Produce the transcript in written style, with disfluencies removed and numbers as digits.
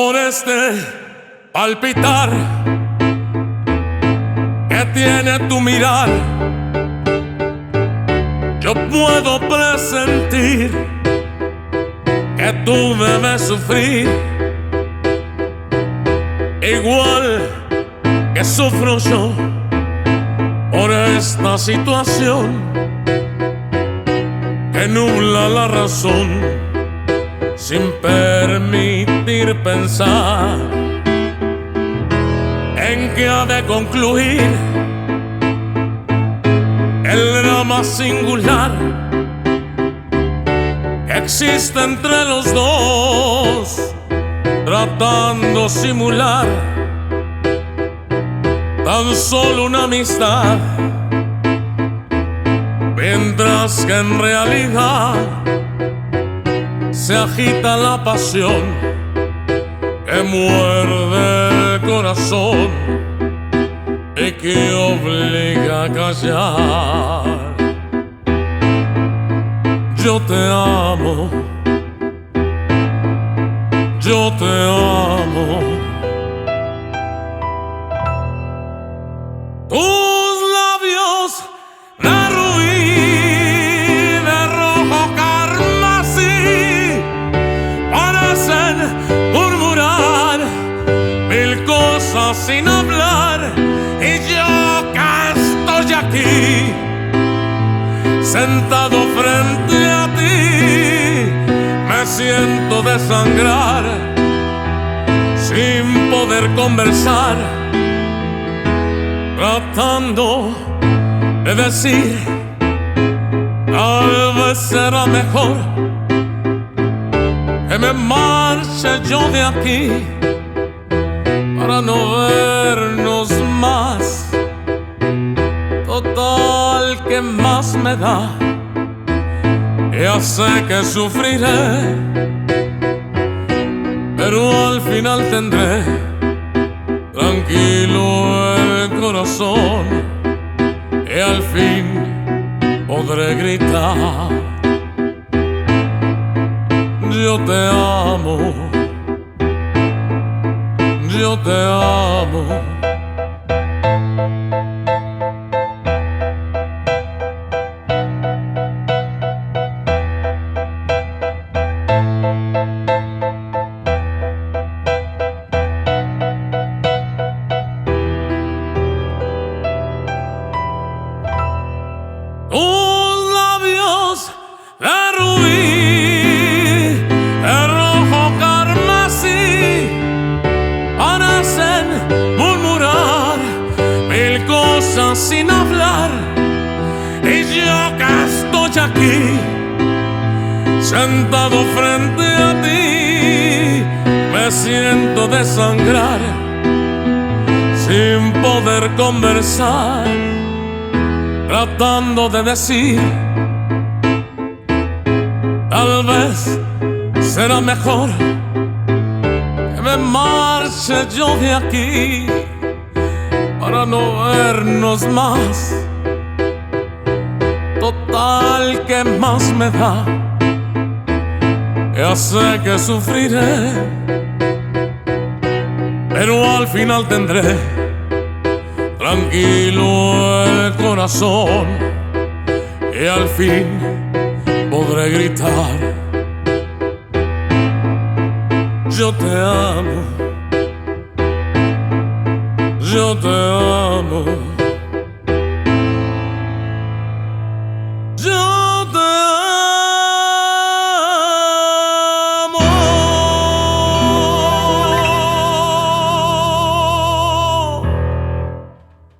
por este palpitar que tiene tu mirar. Yo puedo presentir que tú debes sufrir igual que sufro yo por esta situación que nubla la razón sin permitir pensar en que ha de concluir el drama singular que existe entre los dos, tratando simular tan solo una amistad, mientras que en realidad se agita la pasión que muerde el corazón y que obliga a callar. Yo te amo, yo te amo. Tus labios de rubí, de rojo carmesí, parecen murmurar mil cosas sin hablar, y yo que estoy aquí sentado frente a ti me siento desangrar sin poder conversar, tratando de decir tal vez será mejor que me marche yo de aquí para no vernos más. Total, que más me da, ya sé que sufriré, pero al final tendré tranquilo el corazón y al fin podré gritar: yo te amo, yo te amo. Tus labios de rubí, de rojo carmesí, parecen murmurar mil cosas sin hablar, y yo que estoy aquí sentado frente a ti me siento desangrar sin poder conversar, tratando de decir tal vez será mejor que me marche yo de aquí para no vernos más. Total, que más me da, ya sé que sufriré, pero al final tendré tranquilo el corazón y al fin podré gritar: yo te amo, yo te amo.